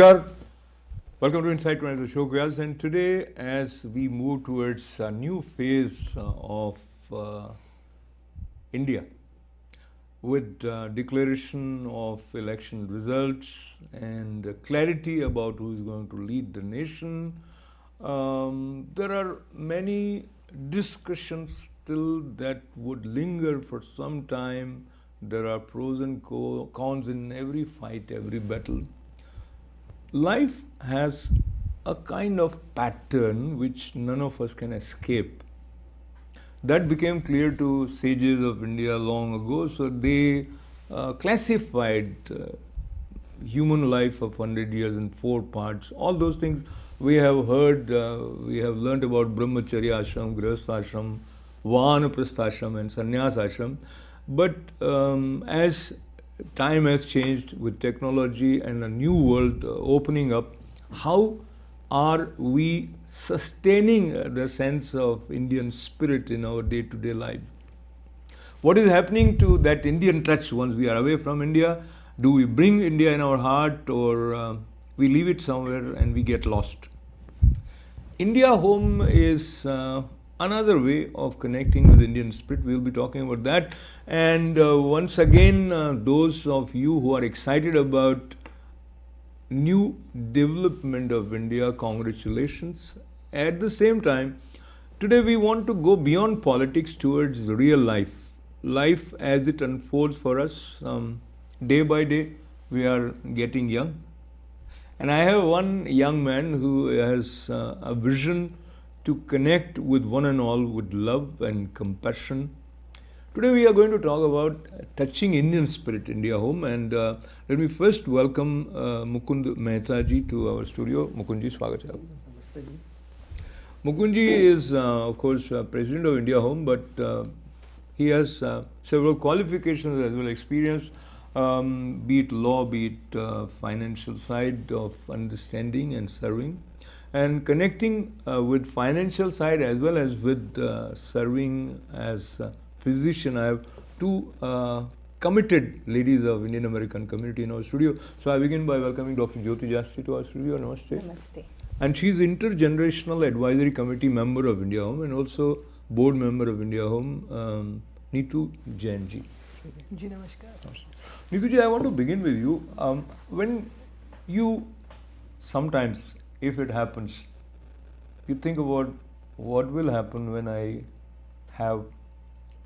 Namaskar. Welcome to Insight One, the show, guys. And today, as we move towards a new phase of India, with declaration of election results and clarity about who is going to lead the nation, there are many discussions still that would linger for some time. There are pros and cons in every fight, every battle. Life has a kind of pattern which none of us can escape. That became clear to sages of India long ago, so they classified human life of 100 years in 4 parts. All those things we have heard, we have learnt about Brahmacharya ashram, Grihastha ashram, Vanaprastha ashram and Sannyas ashram. But as time has changed with technology and a new world opening up, how are we sustaining the sense of Indian spirit in our day-to-day life? What is happening to that Indian touch once we are away from India? Do we bring India in our heart, or we leave it somewhere and we get lost? India home is another way of connecting with Indian spirit. We will be talking about that. And once again, those of you who are excited about new development of India, congratulations. At the same time, today we want to go beyond politics towards real life. Life as it unfolds for us. Day by day, we are getting young. And I have one young man who has a vision to connect with one and all with love and compassion. Today we are going to talk about touching Indian spirit, India home, and let me first welcome Mukund Mehta ji to our studio. Mukund ji, swagat hai. Namaste ji. Mukund ji is of course president of India home, but he has several qualifications as well experience, be it law, be it financial side of understanding and serving. And connecting with financial side as well as with serving as a physician. I have 2 committed ladies of Indian American community in our studio. So I begin by welcoming Dr. Jyothi Jasti to our studio. Namaste. Namaste. And she is intergenerational advisory committee member of India Home and also board member of India Home, Netu, Jain ji. Ji, namaskar. Netu ji, I want to begin with you. When you sometimes, if it happens, you think about what will happen when I have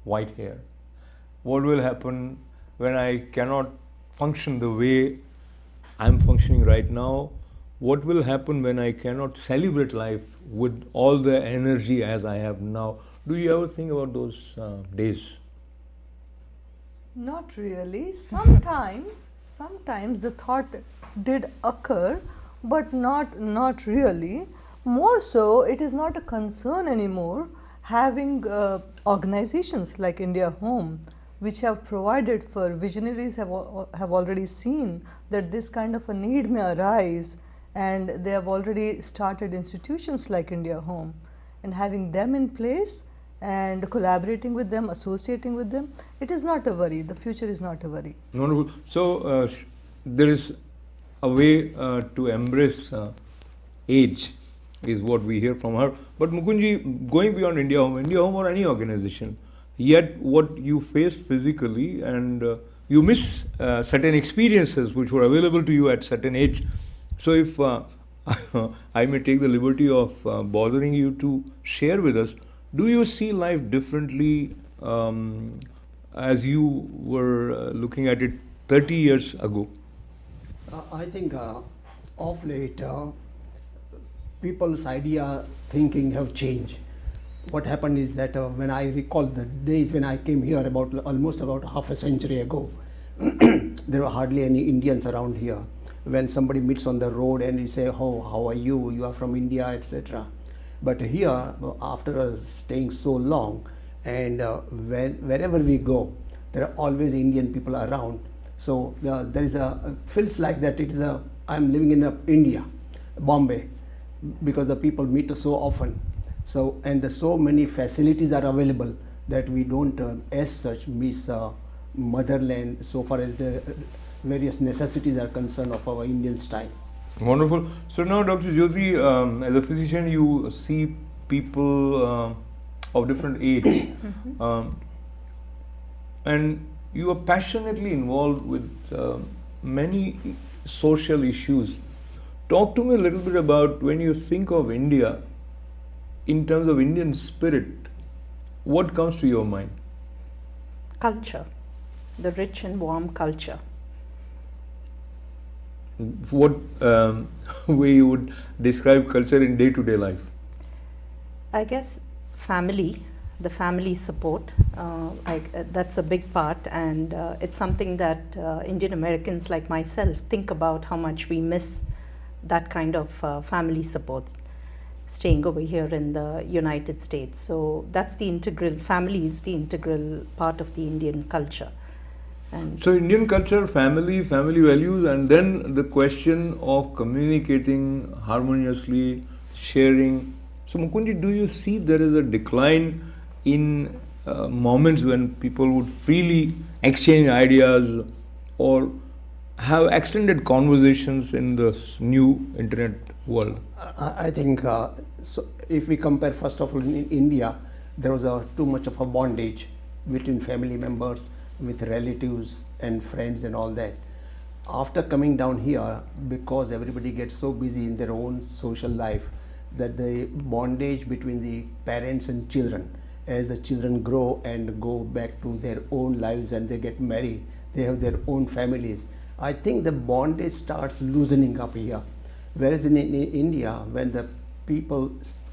white hair? What will happen when I cannot function the way I'm functioning right now? What will happen when I cannot celebrate life with all the energy as I have now? Do you ever think about those days? Not really. Sometimes the thought did occur, but not really. More so, it is not a concern anymore, having organizations like India Home, which have provided for visionaries have already seen that this kind of a need may arise, and they have already started institutions like India Home, and having them in place and collaborating with them, associating with them, it is not a worry. The future is not a worry. Wonderful. So there is a way to embrace age is what we hear from her. But Mukundji, going beyond India Home or any organization, yet what you face physically and you miss certain experiences which were available to you at certain age. So if I may take the liberty of bothering you to share with us, do you see life differently as you were looking at it 30 years ago? I think of late people's thinking have changed. What happened is that when I recall the days when I came here almost about half a century ago, there were hardly any Indians around here. When somebody meets on the road and you say, "Oh, how are you? You are from India," etc. But here, after staying so long, and wherever we go, there are always Indian people around. So there is feels like that it is I'm living in India, Bombay, because the people meet so often. So and so many facilities are available that we don't as such miss motherland so far as the various necessities are concerned of our Indian style. Wonderful. So now, Dr. Jyothi, as a physician, you see people of different age, um, and you are passionately involved with many social issues. Talk to me a little bit about when you think of India, in terms of Indian spirit, what comes to your mind? Culture, the rich and warm culture. What way you would describe culture in day-to-day life? I guess family, the family support, that's a big part, and it's something that Indian Americans like myself think about how much we miss that kind of family support staying over here in the United States. So that's the integral, family is the integral part of the Indian culture. And so Indian culture, family values, and then the question of communicating harmoniously, sharing. So Mukundji, do you see there is a decline in moments when people would freely exchange ideas or have extended conversations in this new internet world? I think so. If we compare, first of all, in India, there was too much of a bondage between family members, with relatives and friends and all that. After coming down here, because everybody gets so busy in their own social life, that the bondage between the parents and children, as the children grow and go back to their own lives and they get married, they have their own families, I think the bondage starts loosening up here. Whereas in India, when the people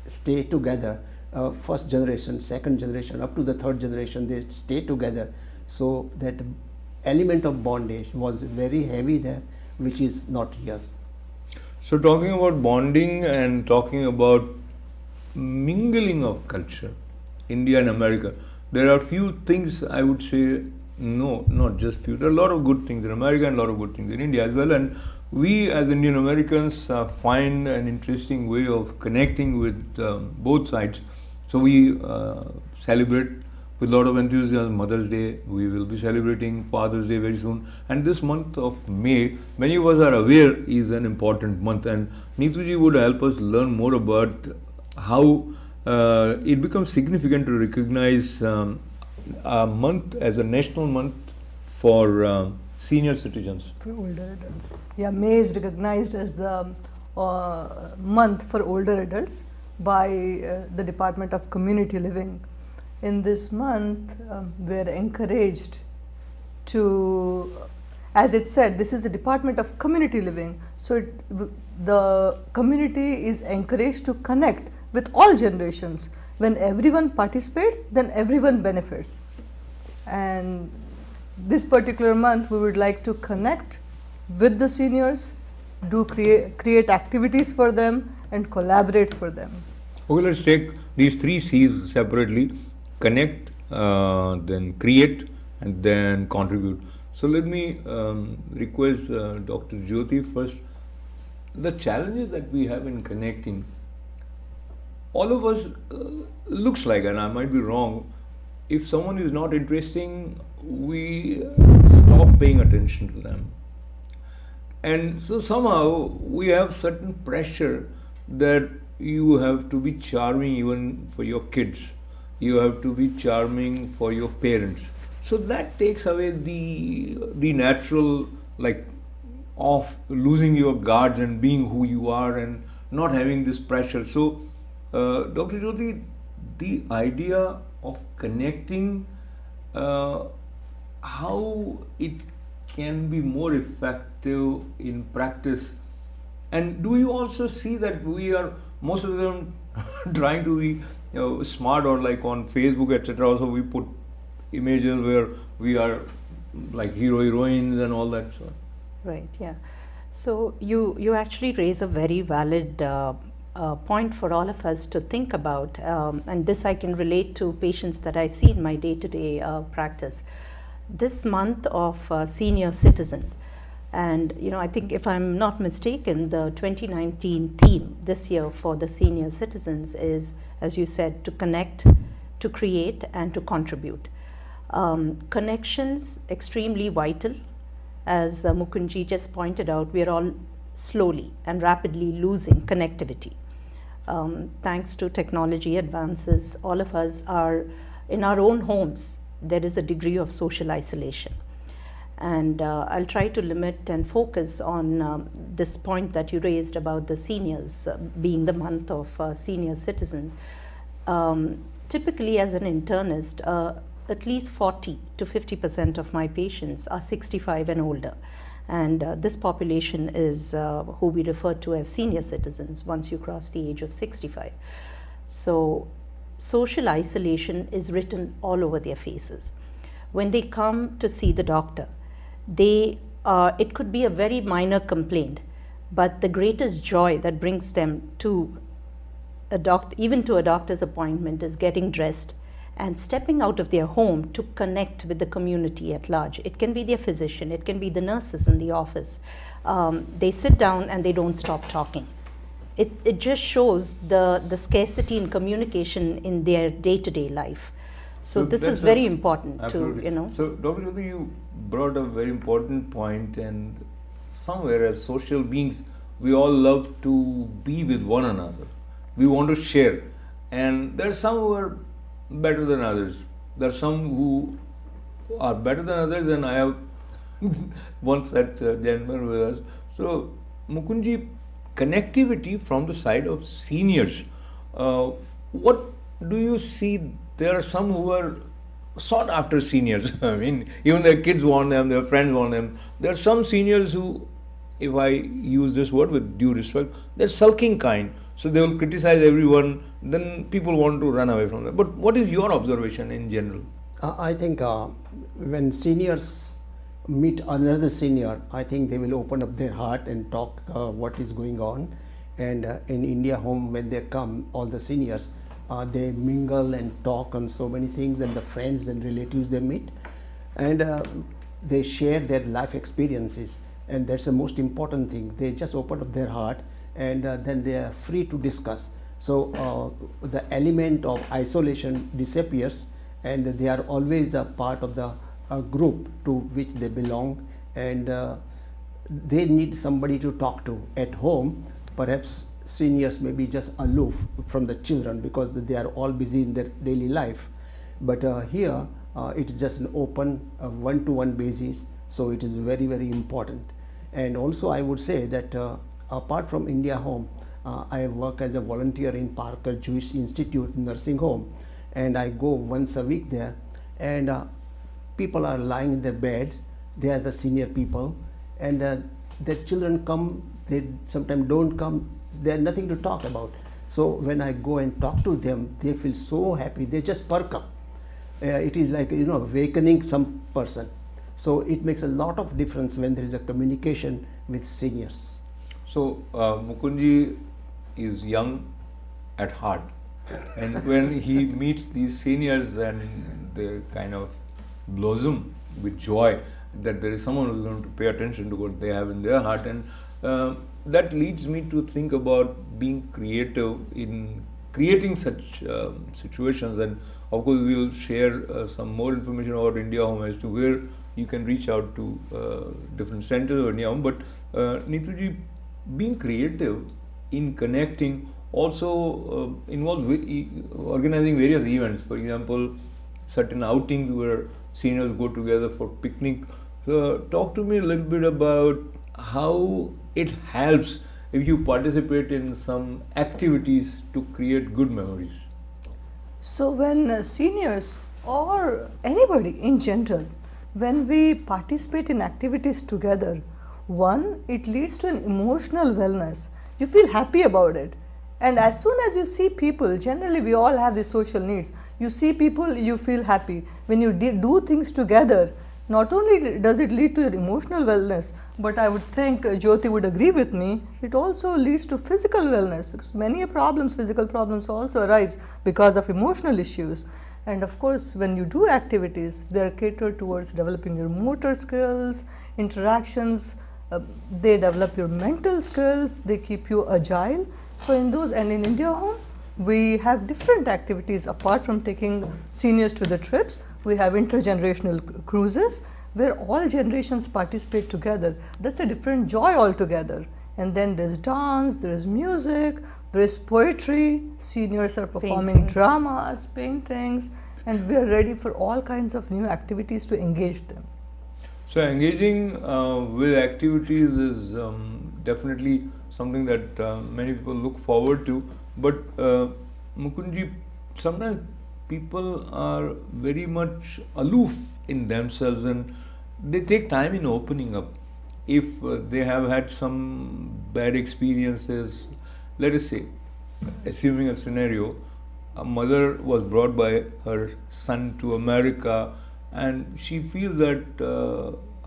stay together, first generation, second generation, up to the third generation, they stay together. So that element of bondage was very heavy there, which is not here. So talking about bonding and talking about mingling of culture, India and America, there are few things I would say, no, not just few, there are a lot of good things in America and a lot of good things in India as well, and we as Indian Americans find an interesting way of connecting with both sides. So we celebrate with a lot of enthusiasm Mother's Day. We will be celebrating Father's Day very soon, and this month of May, many of us are aware, is an important month, and Netuji would help us learn more about how it becomes significant to recognize a month as a national month for senior citizens. For older adults. Yeah, May is recognized as the month for older adults by the Department of Community Living. In this month, we're encouraged to, as it said, this is the Department of Community Living. So the community is encouraged to connect with all generations. When everyone participates, then everyone benefits. And this particular month, we would like to connect with the seniors, create activities for them, and collaborate for them. Okay, let's take these three C's separately: connect, then create, and then contribute. So let me request Dr. Jyothi first. The challenges that we have in connecting, all of us looks like, and I might be wrong, if someone is not interesting, we stop paying attention to them. And so somehow we have certain pressure that you have to be charming even for your kids. You have to be charming for your parents. So that takes away the natural, like, of losing your guards and being who you are and not having this pressure. So Dr. Jyothi, the idea of connecting, how it can be more effective in practice, and do you also see that we are, most of them, trying to be smart, or like on Facebook, etc. Also we put images where we are like heroines and all that sort. Right, yeah. So you actually raise a very valid point for all of us to think about, and this I can relate to patients that I see in my day-to-day practice. This month of senior citizens, and I think, if I'm not mistaken, the 2019 theme this year for the senior citizens is, as you said, to connect, to create, and to contribute. Connections extremely vital. As Mukundji just pointed out, we are all slowly and rapidly losing connectivity. Thanks to technology advances, all of us are in our own homes. There is a degree of social isolation. And I'll try to limit and focus on this point that you raised about the seniors, being the month of senior citizens. Typically, as an internist, at least 40 to 50% of my patients are 65 and older. And this population is who we refer to as senior citizens once you cross the age of 65. So social isolation is written all over their faces. When they come to see the doctor, it could be a very minor complaint, but the greatest joy that brings them to even to a doctor's appointment is getting dressed and stepping out of their home to connect with the community at large. It can be their physician, it can be the nurses in the office. They sit down and they don't stop talking. It just shows the scarcity in communication in their day-to-day life. So this is very important absolutely. So Dr. Jyothi, you brought a very important point, and somewhere as social beings, we all love to be with one another. We want to share, and there are some who are better than others. There are some who are better than others, and I have one such gentleman with us. So Mukundji, connectivity from the side of seniors, what do you see? There are some who are sought after seniors. I mean, even their kids want them, their friends want them. There are some seniors who, if I use this word with due respect, they're sulking kind. So they will criticize everyone, then people want to run away from them. But what is your observation in general? I think when seniors meet another senior, I think they will open up their heart and talk what is going on. And in India home, when they come, all the seniors, they mingle and talk on so many things, and the friends and relatives they meet, and they share their life experiences, and that's the most important thing. They just open up their heart, and then they are free to discuss. So the element of isolation disappears, and they are always a part of the group to which they belong, and they need somebody to talk to. At home, perhaps seniors may be just aloof from the children because they are all busy in their daily life, but here it's just an open one-to-one basis, so it is very, very important. And also I would say that apart from India home, I work as a volunteer in Parker Jewish Institute nursing home, and I go once a week there, and people are lying in their bed. They are the senior people, and their children come, they sometimes don't come, they have nothing to talk about. So when I go and talk to them, they feel so happy, they just perk up. It is like, awakening some person. So it makes a lot of difference when there is a communication with seniors. So Mukundji is young at heart, and when he meets these seniors, and they kind of blossom with joy that there is someone who is going to pay attention to what they have in their heart. And that leads me to think about being creative in creating such situations. And of course we will share some more information about India Home as to where you can reach out to different centers of India Home. But Netuji, being creative in connecting also involves organizing various events. For example, certain outings where seniors go together for picnic. So talk to me a little bit about how it helps if you participate in some activities to create good memories. So when seniors or anybody in general, when we participate in activities together, one, it leads to an emotional wellness. You feel happy about it. And as soon as you see people, generally we all have the social needs. You see people, you feel happy. When you do things together, not only does it lead to your emotional wellness, but I would think Jyothi would agree with me, it also leads to physical wellness, because many problems, physical problems also arise because of emotional issues. And of course, when you do activities, they are catered towards developing your motor skills, interactions, they develop your mental skills, they keep you agile. So in those, and in India Home, we have different activities apart from taking seniors to the trips. We have intergenerational cruises where all generations participate together. That's a different joy altogether. and then there's dance, there's music, there's poetry, seniors are performing Painting. dramas, paintings, and we're ready for all kinds of new activities to engage them. So engaging with activities is definitely something that many people look forward to. But Mukundji, sometimes people are very much aloof in themselves and they take time in opening up. If they have had some bad experiences, let us say, assuming a scenario, a mother was brought by her son to America and she feels that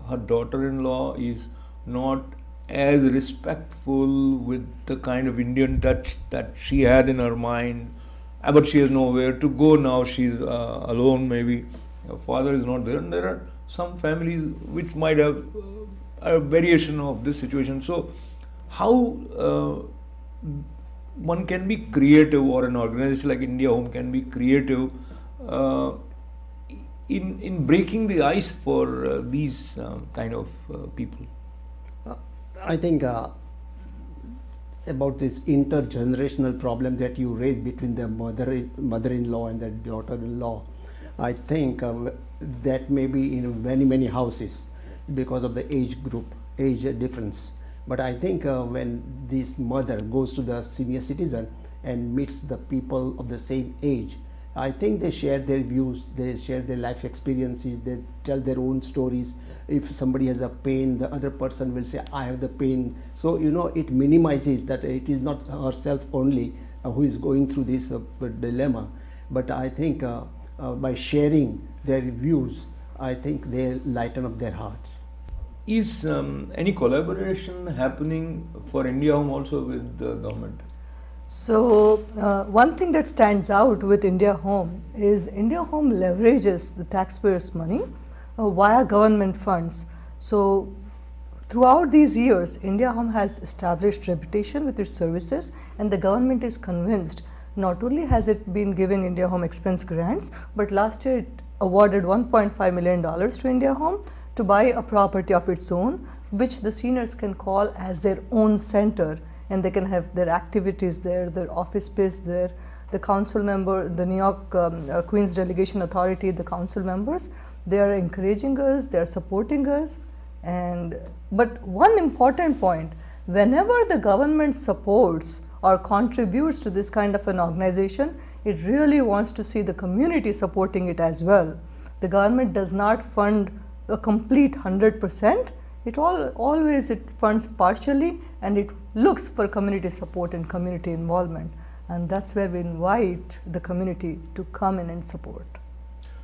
her daughter-in-law is not as respectful with the kind of Indian touch that she had in her mind, but she has nowhere to go now. She's alone, maybe her father is not there, and there are some families which might have a variation of this situation. So, how one can be creative, or an organization like India Home can be creative in breaking the ice for these kind of people? I think about this intergenerational problem that you raised between the mother-in-law and the daughter-in-law, I think that may be in many houses because of the age difference. But I think when this mother goes to the senior citizen and meets the people of the same age, I think they share their views, they share their life experiences, they tell their own stories. If somebody has a pain, the other person will say, I have the pain. So, it minimizes that it is not herself only who is going through this dilemma. But I think by sharing their views, I think they lighten up their hearts. Is any collaboration happening for India Home also with the government? So, one thing that stands out with India Home is India Home leverages the taxpayers' money via government funds. So, throughout these years, India Home has established reputation with its services, and the government is convinced. Not only has it been giving India Home expense grants, but last year it awarded $1.5 million to India Home to buy a property of its own, which the seniors can call as their own center, and they can have their activities there, their office space there. The council member, the New York Queens Delegation Authority, the council members, they are encouraging us, they are supporting us. But one important point, whenever the government supports or contributes to this kind of an organization, it really wants to see the community supporting it as well. The government does not fund a complete 100%. It always funds partially, and it looks for community support and community involvement, and that's where we invite the community to come in and support.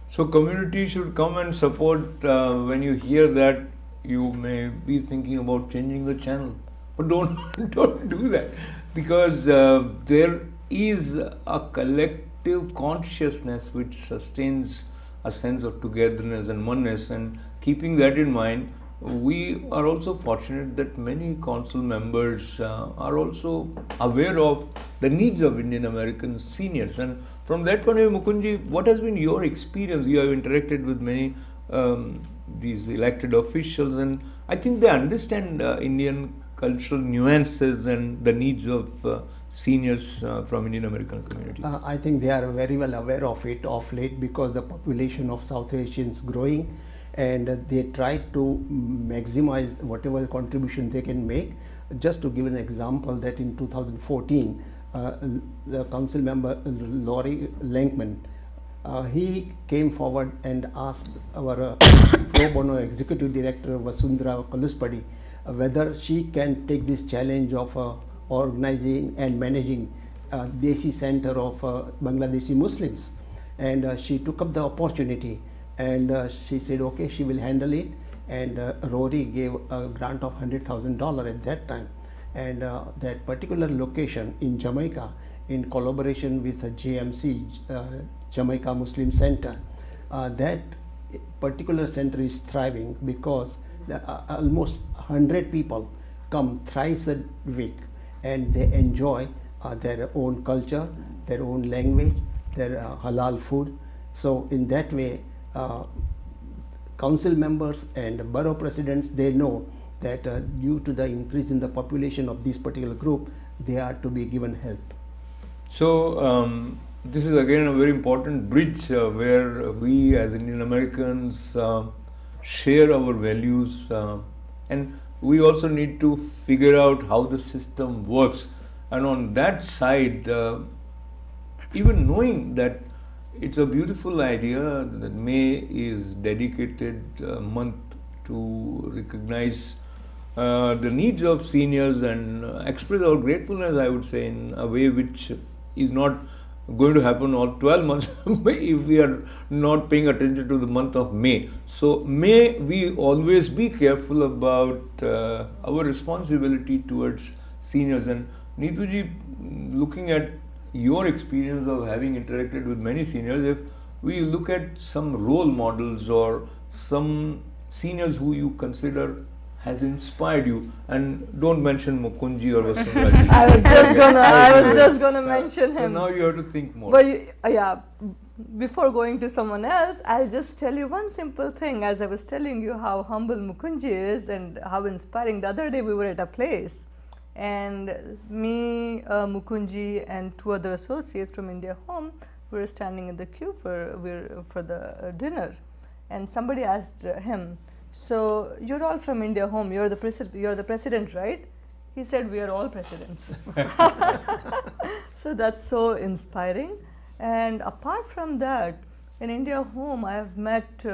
So community should come and support. When you hear that, you may be thinking about changing the channel, but don't do that, because there is a collective consciousness which sustains a sense of togetherness and oneness, and keeping that in mind, we are also fortunate that many council members are also aware of the needs of Indian American seniors. And from that point of view, Mukundji, what has been your experience? You have interacted with many these elected officials, and I think they understand Indian cultural nuances and the needs of seniors from Indian American community. I think they are very well aware of it of late, because the population of South Asians growing, and they try to maximize whatever contribution they can make. Just to give an example, that in 2014, the council member Laurie Lankman, he came forward and asked our pro bono executive director Vasundhara Kaluspadi whether she can take this challenge of organizing and managing Desi Center of Bangladeshi Muslims, and she took up the opportunity. And she said, okay, she will handle it. And Rory gave a grant of $100,000 at that time. And that particular location in Jamaica, in collaboration with JMC, Jamaica Muslim Center, that particular center is thriving because almost 100 people come thrice a week, and they enjoy their own culture, their own language, their halal food. So in that way, council members and borough presidents, they know that due to the increase in the population of this particular group, they are to be given help. So this is again a very important bridge where we as Indian Americans share our values, and we also need to figure out how the system works. And on that side, even knowing that it's a beautiful idea that May is dedicated month to recognize the needs of seniors and express our gratefulness, I would say, in a way which is not going to happen all 12 months if we are not paying attention to the month of May. So may we always be careful about our responsibility towards seniors. And Netuji, looking at your experience of having interacted with many seniors, if we look at some role models or some seniors who you consider has inspired you, and don't mention Mukundji or Vasundharaji. I was just gonna mention him. So now you have to think more. But yeah, before going to someone else, I'll just tell you one simple thing. As I was telling you how humble Mukundji is and how inspiring. The other day we were at a place, and me, Mukundji, and 2 other associates from India Home, we were standing in the queue for the dinner, and somebody asked him, "So you're all from India Home. You're the president, right?" He said, "We are all presidents." So that's so inspiring. And apart from that, in India Home, I have met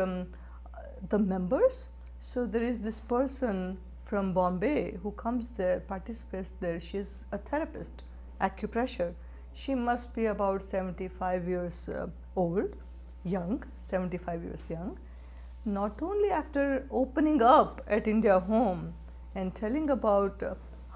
the members. So there is this person from Bombay who comes there, participates there. She's a therapist, acupressure. She must be about 75 years old, young, 75 years young. Not only after opening up at India Home and telling about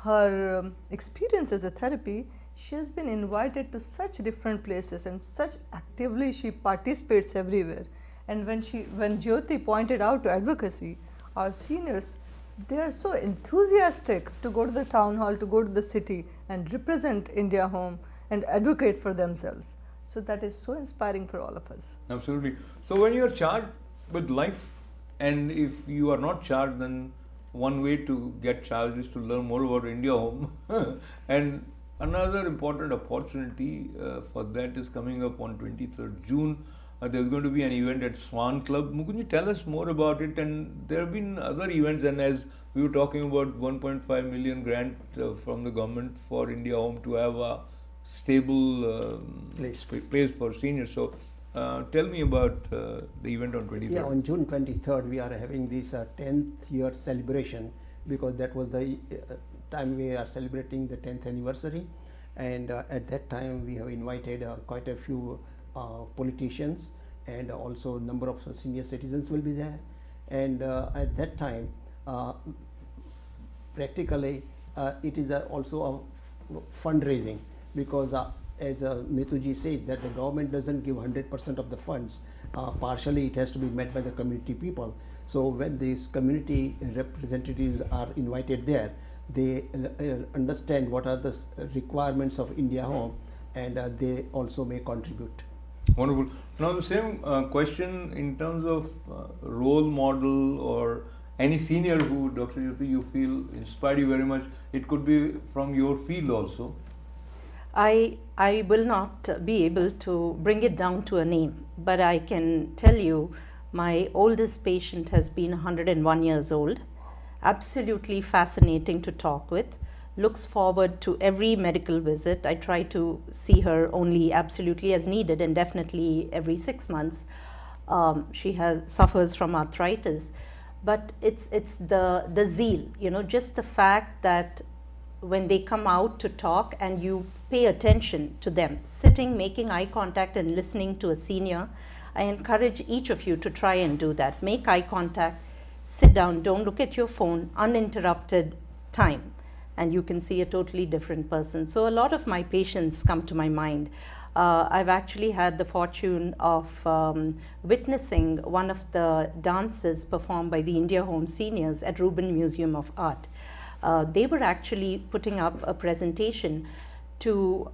her experience as a therapy, she has been invited to such different places and such actively she participates everywhere. And when Jyothi pointed out to advocacy, our seniors, they are so enthusiastic to go to the town hall, to go to the city and represent India Home and advocate for themselves. So that is so inspiring for all of us. Absolutely. So when you are charged with life, and if you are not charged, then one way to get charged is to learn more about India Home. And another important opportunity for that is coming up on 23rd June. There's going to be an event at Swan Club. Mukundji, tell us more about it. And there have been other events, and as we were talking about 1.5 million grant from the government for India Home to have a stable place for seniors. So tell me about the event on 23rd. Yeah, on June 23rd, we are having this 10th year celebration, because that was the time we are celebrating the 10th anniversary. And at that time, we have invited quite a few politicians, and also a number of senior citizens will be there. And at that time, practically, it is also a fundraising, because as Netuji said, that the government doesn't give 100% of the funds. Partially it has to be met by the community people. So when these community representatives are invited there, they understand what are the requirements of India Home, and they also may contribute. Wonderful. Now the same question in terms of role model or any senior who, Dr. Jyothi, you feel inspired you very much. It could be from your field also. I will not be able to bring it down to a name, but I can tell you my oldest patient has been 101 years old, absolutely fascinating to talk with, looks forward to every medical visit. I try to see her only absolutely as needed, and definitely every 6 months. She suffers from arthritis, but it's the zeal, just the fact that when they come out to talk and you pay attention to them, sitting, making eye contact and listening to a senior. I encourage each of you to try and do that. Make eye contact, sit down, don't look at your phone, uninterrupted time, and you can see a totally different person. So a lot of my patients come to my mind. I've actually had the fortune of witnessing one of the dances performed by the India Home seniors at Rubin Museum of Art. They were actually putting up a presentation to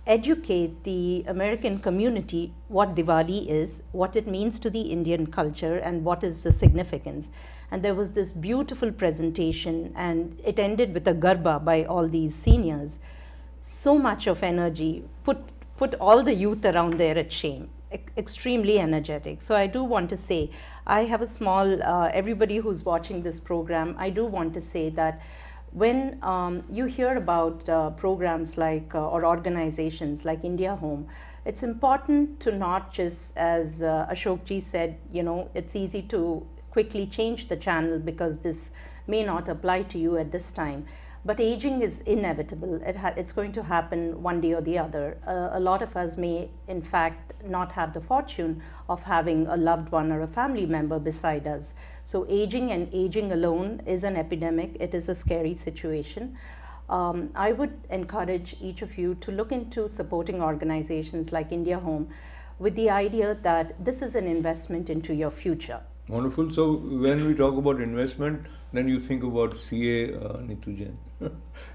educate the American community what Diwali is, what it means to the Indian culture, and what is the significance. and there was this beautiful presentation, and it ended with a garba by all these seniors. So much of energy, put all the youth around there at shame. Extremely energetic. So I do want to say, I have a small, everybody who's watching this program, I do want to say that when you hear about programs like or organizations like India Home, it's important to not just, as Ashok ji said, you know, it's easy to quickly change the channel because this may not apply to you at this time. But aging is inevitable. It's going to happen one day or the other. A lot of us may, in fact, not have the fortune of having a loved one or a family member beside us. So aging and aging alone is an epidemic. It is a scary situation. I would encourage each of you to look into supporting organizations like India Home with the idea that this is an investment into your future. Wonderful. So when we talk about investment, then you think about CA Netu Jain.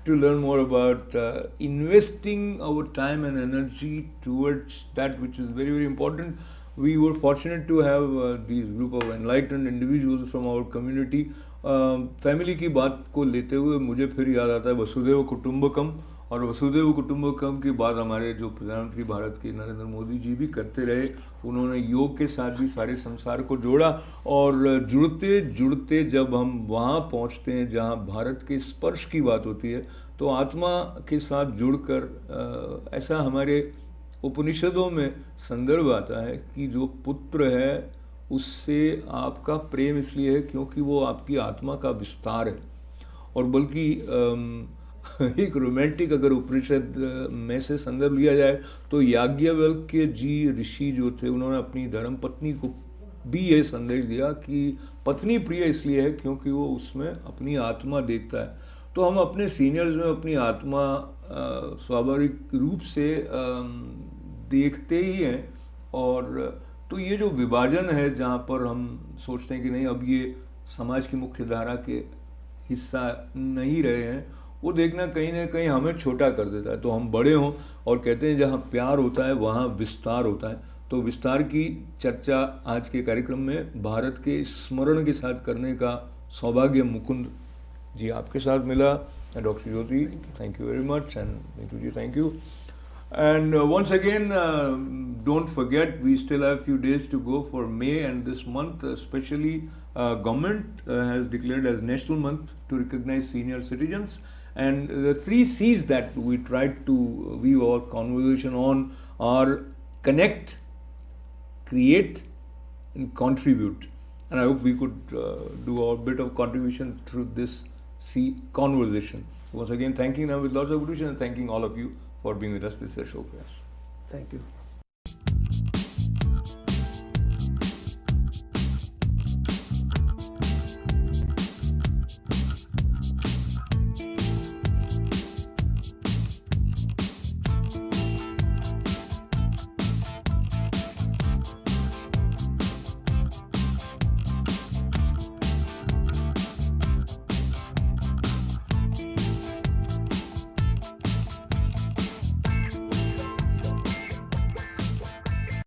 To learn more about investing our time and energy towards that which is very, very important. We were fortunate to have these group of enlightened individuals from our community. Family की बात को लेते हुए मुझे फिर याद आता है वसुधैव कुटुंबकम, और वसुधैव कुटुंबकम की बात हमारे जो प्रधानमंत्री भारत के नरेंद्र मोदी जी भी करते रहे. उन्होंने योग के साथ भी सारे संसार को जोड़ा, और जुड़ते जुड़ते जब हम वहाँ पहुँचते हैं जहाँ भारत के स्पर्श की बात होती है, तो आत्मा के साथ जुड़कर ऐसा हमारे उपनिषदों में संदर्भ आता है कि जो पुत्र है उससे आपका प्रेम इसलिए है क्योंकि वो आपकी आत्मा का विस्तार है. और बल्कि एक रोमांटिक अगर उपनिषद में से संदर्भ लिया जाए तो याज्ञवल्क्य जी ऋषि जो थे, उन्होंने अपनी धर्मपत्नी को भी ये संदेश दिया कि पत्नी प्रिय इसलिए है क्योंकि वो उसमें अपनी आत्मा देखता है. तो हम अपने सीनियर्स में अपनी आत्मा स्वाभाविक रूप से देखते ही हैं. और तो ये जो विभाजन है जहाँ पर हम सोचते हैं कि नहीं अब ये समाज की मुख्य धारा के हिस्सा नहीं रहे हैं, वो देखना कहीं ना कहीं हमें छोटा कर देता है. तो हम बड़े हों और कहते हैं जहाँ प्यार होता है वहाँ विस्तार होता है. तो विस्तार की चर्चा आज के कार्यक्रम में भारत के स्मरण के साथ करने का सौभाग्य मुकुंद जी आपके साथ मिला. Doctor Jyoti, thank you very much, and Neetu ji, thank you. And once again, don't forget, we still have a few days to go for May, and this month especially government has declared as National Month to recognize senior citizens. And the 3 C's that we tried to weave our conversation on are connect, create, and contribute. And I hope we could do our bit of contribution through this C conversation. Once again, thanking them with lots of appreciation and thanking all of you for being with us this show. Thank you.